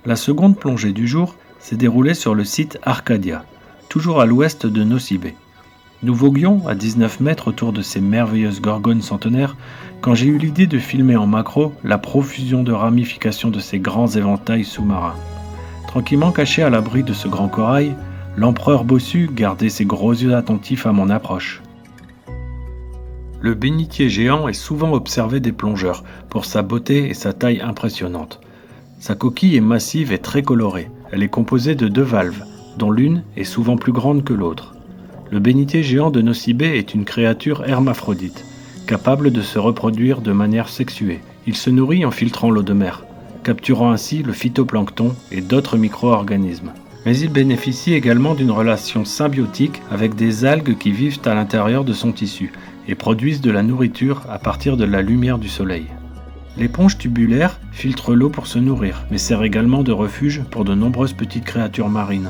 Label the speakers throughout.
Speaker 1: La seconde plongée du jour s'est déroulée sur le site Arcadia, toujours à l'ouest de Nosy-Be. Nous voguions à 19 mètres autour de ces merveilleuses gorgones centenaires quand j'ai eu l'idée de filmer en macro la profusion de ramifications de ces grands éventails sous-marins. Tranquillement caché à l'abri de ce grand corail, l'empereur bossu gardait ses gros yeux attentifs à mon approche. Le bénitier géant est souvent observé des plongeurs pour sa beauté et sa taille impressionnante. Sa coquille est massive et très colorée. Elle est composée de 2 valves, dont l'une est souvent plus grande que l'autre. Le bénitier géant de Nosy-Be est une créature hermaphrodite, capable de se reproduire de manière sexuée. Il se nourrit en filtrant l'eau de mer, capturant ainsi le phytoplancton et d'autres micro-organismes. Mais il bénéficie également d'une relation symbiotique avec des algues qui vivent à l'intérieur de son tissu et produisent de la nourriture à partir de la lumière du soleil. L'éponge tubulaire filtre l'eau pour se nourrir, mais sert également de refuge pour de nombreuses petites créatures marines.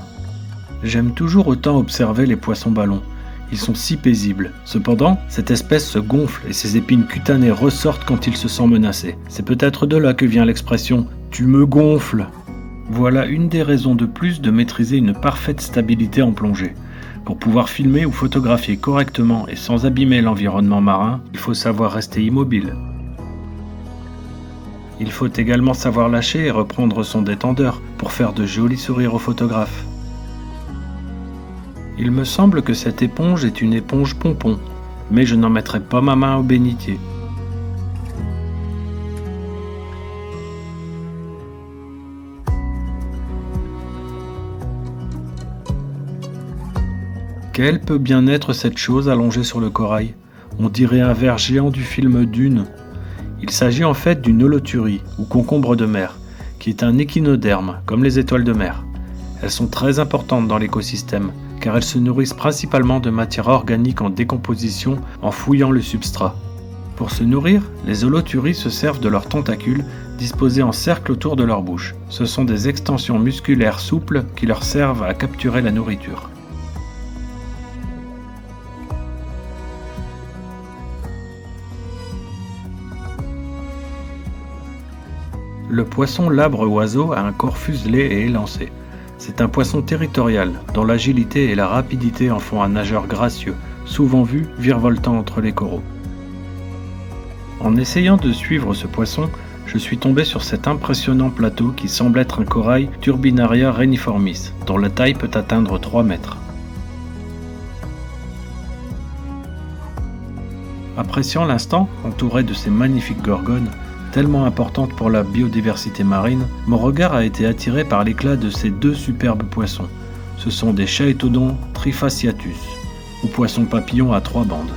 Speaker 1: J'aime toujours autant observer les poissons ballons. Ils sont si paisibles. Cependant, cette espèce se gonfle et ses épines cutanées ressortent quand il se sent menacé. C'est peut-être de là que vient l'expression « tu me gonfles ». Voilà une des raisons de plus de maîtriser une parfaite stabilité en plongée. Pour pouvoir filmer ou photographier correctement et sans abîmer l'environnement marin, il faut savoir rester immobile. Il faut également savoir lâcher et reprendre son détendeur pour faire de jolis sourires aux photographes. Il me semble que cette éponge est une éponge pompon, mais je n'en mettrai pas ma main au bénitier. Quelle peut bien être cette chose allongée sur le corail ? On dirait un ver géant du film Dune. Il s'agit en fait d'une holoturie, ou concombre de mer, qui est un échinoderme, comme les étoiles de mer. Elles sont très importantes dans l'écosystème, car elles se nourrissent principalement de matière organique en décomposition en fouillant le substrat. Pour se nourrir, les holoturies se servent de leurs tentacules disposés en cercle autour de leur bouche. Ce sont des extensions musculaires souples qui leur servent à capturer la nourriture. Le poisson labre-oiseau a un corps fuselé et élancé. C'est un poisson territorial, dont l'agilité et la rapidité en font un nageur gracieux, souvent vu virevoltant entre les coraux. En essayant de suivre ce poisson, je suis tombé sur cet impressionnant plateau qui semble être un corail Turbinaria reniformis, dont la taille peut atteindre 3 mètres. Appréciant l'instant, entouré de ces magnifiques gorgones, tellement importante pour la biodiversité marine, mon regard a été attiré par l'éclat de ces 2 superbes poissons. Ce sont des Chaetodon trifasciatus, ou poissons papillons à 3 bandes.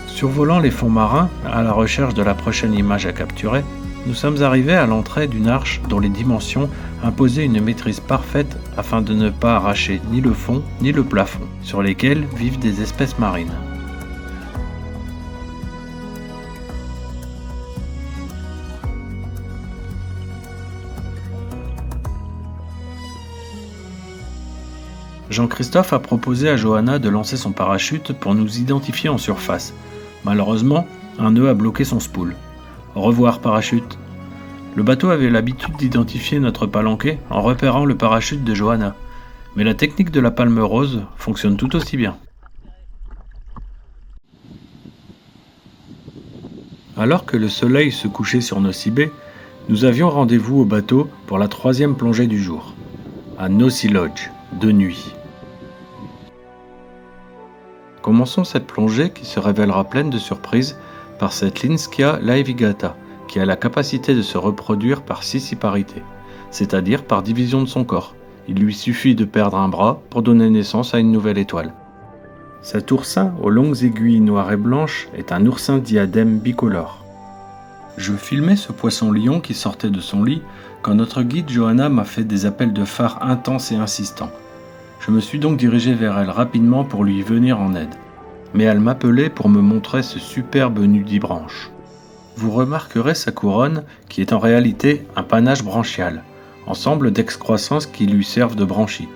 Speaker 1: Survolant les fonds marins, à la recherche de la prochaine image à capturer, nous sommes arrivés à l'entrée d'une arche dont les dimensions imposaient une maîtrise parfaite afin de ne pas arracher ni le fond ni le plafond, sur lesquels vivent des espèces marines. Jean-Christophe a proposé à Johanna de lancer son parachute pour nous identifier en surface. Malheureusement, un nœud a bloqué son spool. Au revoir parachute. Le bateau avait l'habitude d'identifier notre palanquet en repérant le parachute de Johanna, mais la technique de la palme rose fonctionne tout aussi bien. Alors que le soleil se couchait sur Nosy-Be, nous avions rendez-vous au bateau pour la 3e plongée du jour, à Nosy Lodge, de nuit. Commençons cette plongée qui se révélera pleine de surprises par cette Lynskea laevigata, qui a la capacité de se reproduire par scissiparité, c'est-à-dire par division de son corps. Il lui suffit de perdre un bras pour donner naissance à une nouvelle étoile. Cet oursin aux longues aiguilles noires et blanches est un oursin diadème bicolore. Je filmais ce poisson-lion qui sortait de son lit quand notre guide Johanna m'a fait des appels de phare intenses et insistants. Je me suis donc dirigé vers elle rapidement pour lui venir en aide. Mais elle m'appelait pour me montrer ce superbe nudibranche. Vous remarquerez sa couronne qui est en réalité un panache branchial, ensemble d'excroissances qui lui servent de branchies.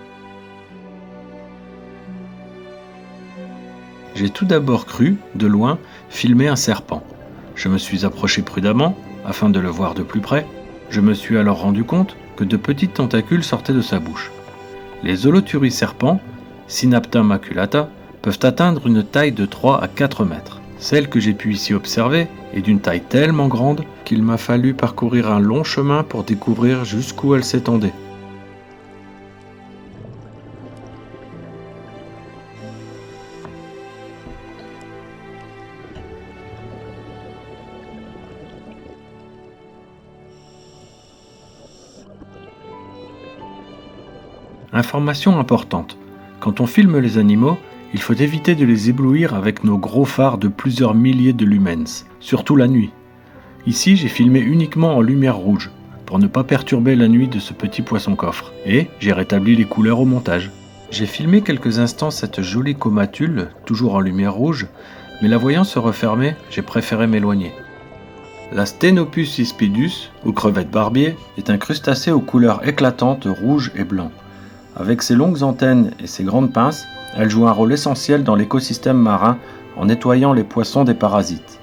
Speaker 1: J'ai tout d'abord cru, de loin, filmer un serpent. Je me suis approché prudemment, afin de le voir de plus près. Je me suis alors rendu compte que de petites tentacules sortaient de sa bouche. Les Holothuries serpents, Synapta maculata, peuvent atteindre une taille de 3 à 4 mètres. Celle que j'ai pu ici observer est d'une taille tellement grande qu'il m'a fallu parcourir un long chemin pour découvrir jusqu'où elle s'étendait. Information importante. Quand on filme les animaux, il faut éviter de les éblouir avec nos gros phares de plusieurs milliers de lumens, surtout la nuit. Ici, j'ai filmé uniquement en lumière rouge, pour ne pas perturber la nuit de ce petit poisson-coffre, et j'ai rétabli les couleurs au montage. J'ai filmé quelques instants cette jolie comatule, toujours en lumière rouge, mais la voyant se refermer, j'ai préféré m'éloigner. La Stenopus ispidus, ou crevette barbier, est un crustacé aux couleurs éclatantes rouge et blanc. Avec ses longues antennes et ses grandes pinces, elle joue un rôle essentiel dans l'écosystème marin en nettoyant les poissons des parasites.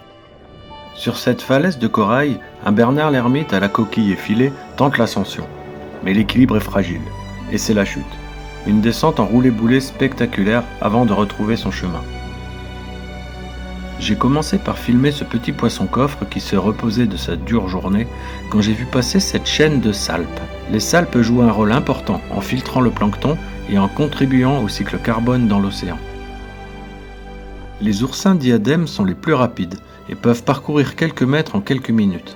Speaker 1: Sur cette falaise de corail, un Bernard l'ermite à la coquille effilée tente l'ascension. Mais l'équilibre est fragile, et c'est la chute. Une descente en roulé-boulé spectaculaire avant de retrouver son chemin. J'ai commencé par filmer ce petit poisson-coffre qui se reposait de sa dure journée quand j'ai vu passer cette chaîne de salpes. Les salpes jouent un rôle important en filtrant le plancton et en contribuant au cycle carbone dans l'océan. Les oursins diadèmes sont les plus rapides et peuvent parcourir quelques mètres en quelques minutes.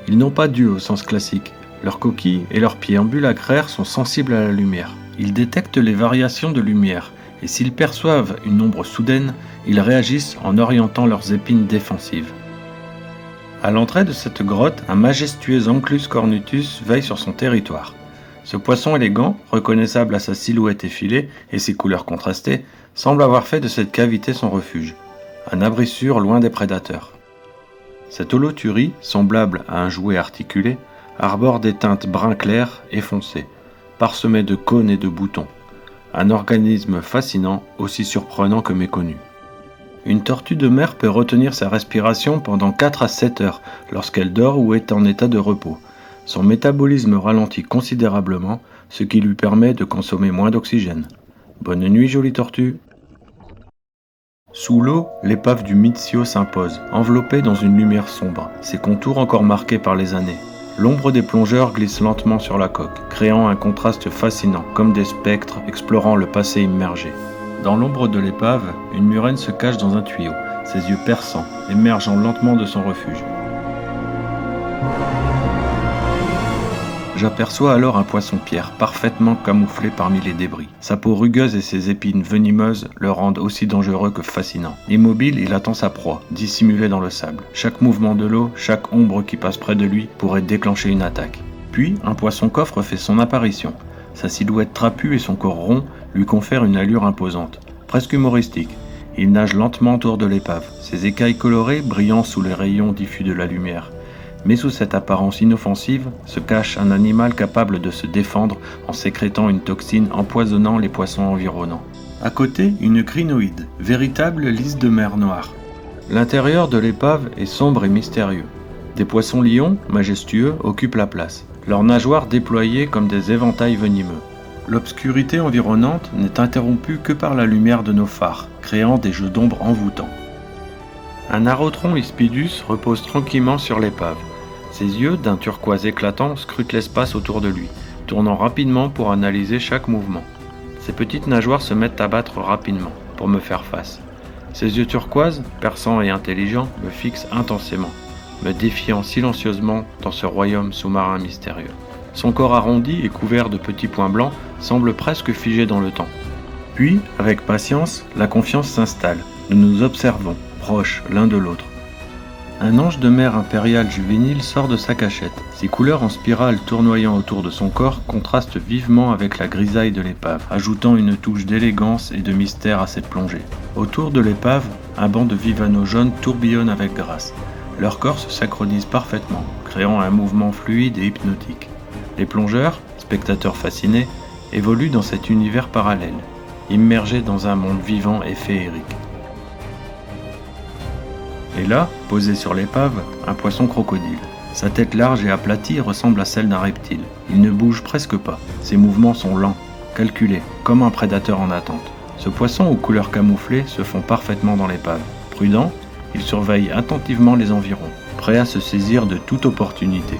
Speaker 1: Ils n'ont pas d'yeux au sens classique. Leurs coquilles et leurs pieds ambulacraires sont sensibles à la lumière. Ils détectent les variations de lumière et s'ils perçoivent une ombre soudaine, ils réagissent en orientant leurs épines défensives. À l'entrée de cette grotte, un majestueux Anclus cornutus veille sur son territoire. Ce poisson élégant, reconnaissable à sa silhouette effilée et ses couleurs contrastées, semble avoir fait de cette cavité son refuge, un abri sûr loin des prédateurs. Cette holothurie, semblable à un jouet articulé, arbore des teintes brun clair et foncé, parsemées de cônes et de boutons. Un organisme fascinant, aussi surprenant que méconnu. Une tortue de mer peut retenir sa respiration pendant 4 à 7 heures lorsqu'elle dort ou est en état de repos. Son métabolisme ralentit considérablement, ce qui lui permet de consommer moins d'oxygène. Bonne nuit, jolie tortue. Sous l'eau, l'épave du Mizio s'impose, enveloppée dans une lumière sombre, ses contours encore marqués par les années. L'ombre des plongeurs glisse lentement sur la coque, créant un contraste fascinant, comme des spectres explorant le passé immergé. Dans l'ombre de l'épave, une murène se cache dans un tuyau, ses yeux perçants, émergeant lentement de son refuge. J'aperçois alors un poisson-pierre parfaitement camouflé parmi les débris. Sa peau rugueuse et ses épines venimeuses le rendent aussi dangereux que fascinant. Immobile, il attend sa proie, dissimulée dans le sable. Chaque mouvement de l'eau, chaque ombre qui passe près de lui pourrait déclencher une attaque. Puis, un poisson-coffre fait son apparition. Sa silhouette trapue et son corps rond lui confèrent une allure imposante, presque humoristique. Il nage lentement autour de l'épave, ses écailles colorées brillant sous les rayons diffus de la lumière. Mais sous cette apparence inoffensive se cache un animal capable de se défendre en sécrétant une toxine empoisonnant les poissons environnants. À côté, une crinoïde, véritable lys de mer noire. L'intérieur de l'épave est sombre et mystérieux. Des poissons-lions, majestueux, occupent la place, leurs nageoires déployées comme des éventails venimeux. L'obscurité environnante n'est interrompue que par la lumière de nos phares, créant des jeux d'ombre envoûtants. Un Arotron ispidus repose tranquillement sur l'épave. Ses yeux, d'un turquoise éclatant, scrutent l'espace autour de lui, tournant rapidement pour analyser chaque mouvement. Ses petites nageoires se mettent à battre rapidement, pour me faire face. Ses yeux turquoises, perçants et intelligents, me fixent intensément, me défiant silencieusement dans ce royaume sous-marin mystérieux. Son corps arrondi et couvert de petits points blancs semble presque figé dans le temps. Puis, avec patience, la confiance s'installe. Nous nous observons, proches l'un de l'autre. Un ange de mer impérial juvénile sort de sa cachette. Ses couleurs en spirale tournoyant autour de son corps contrastent vivement avec la grisaille de l'épave, ajoutant une touche d'élégance et de mystère à cette plongée. Autour de l'épave, un banc de vivaneaux jaunes tourbillonne avec grâce. Leurs corps se synchronisent parfaitement, créant un mouvement fluide et hypnotique. Les plongeurs, spectateurs fascinés, évoluent dans cet univers parallèle, immergés dans un monde vivant et féerique. Et là, posé sur l'épave, un poisson crocodile. Sa tête large et aplatie ressemble à celle d'un reptile. Il ne bouge presque pas. Ses mouvements sont lents, calculés, comme un prédateur en attente. Ce poisson aux couleurs camouflées se fond parfaitement dans l'épave. Prudent, il surveille attentivement les environs, prêt à se saisir de toute opportunité.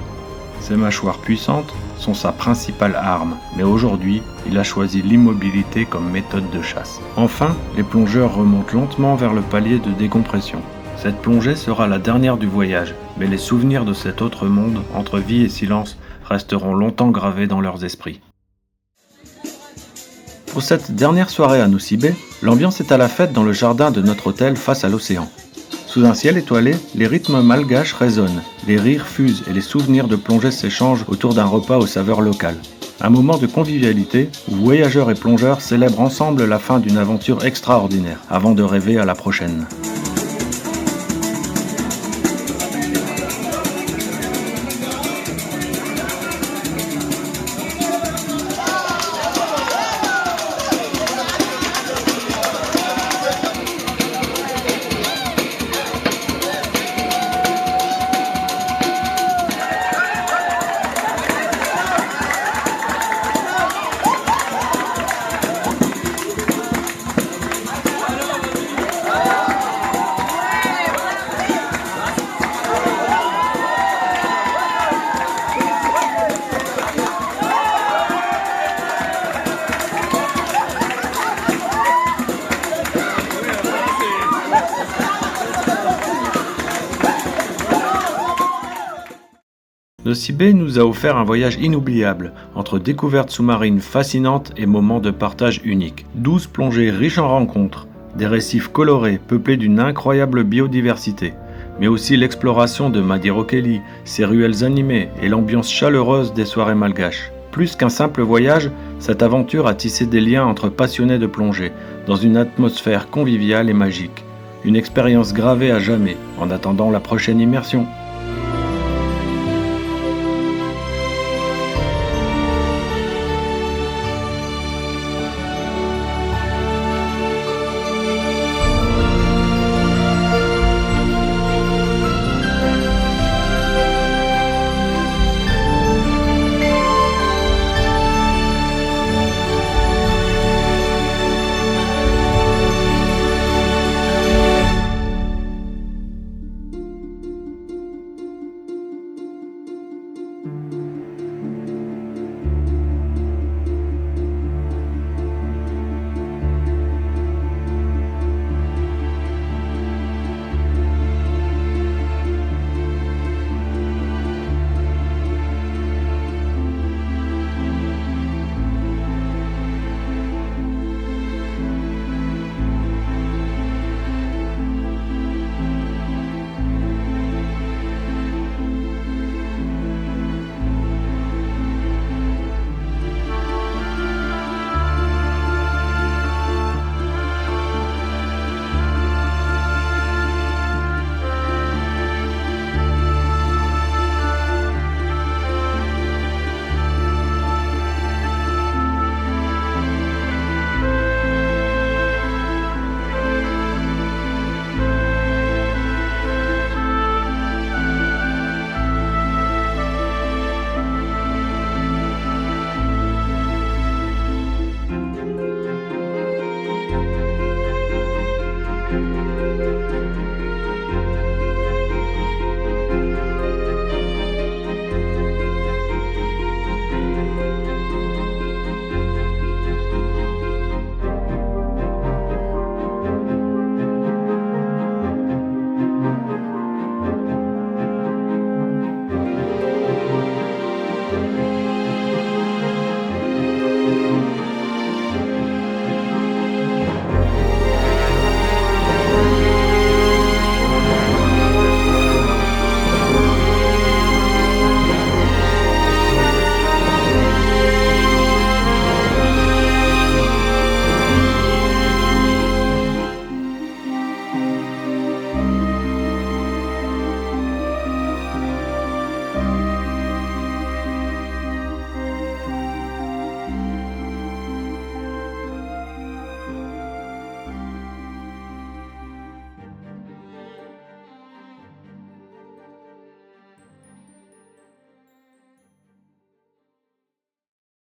Speaker 1: Ses mâchoires puissantes sont sa principale arme, mais aujourd'hui, il a choisi l'immobilité comme méthode de chasse. Enfin, les plongeurs remontent lentement vers le palier de décompression. Cette plongée sera la dernière du voyage, mais les souvenirs de cet autre monde, entre vie et silence, resteront longtemps gravés dans leurs esprits. Pour cette dernière soirée à Nosy Be, l'ambiance est à la fête dans le jardin de notre hôtel face à l'océan. Sous un ciel étoilé, les rythmes malgaches résonnent, les rires fusent et les souvenirs de plongée s'échangent autour d'un repas aux saveurs locales. Un moment de convivialité où voyageurs et plongeurs célèbrent ensemble la fin d'une aventure extraordinaire, avant de rêver à la prochaine. Nosy Be nous a offert un voyage inoubliable, entre découvertes sous-marines fascinantes et moments de partage uniques. 12 plongées riches en rencontres, des récifs colorés peuplés d'une incroyable biodiversité, mais aussi l'exploration de Madirokeli, ses ruelles animées et l'ambiance chaleureuse des soirées malgaches. Plus qu'un simple voyage, cette aventure a tissé des liens entre passionnés de plongée, dans une atmosphère conviviale et magique. Une expérience gravée à jamais, en attendant la prochaine immersion.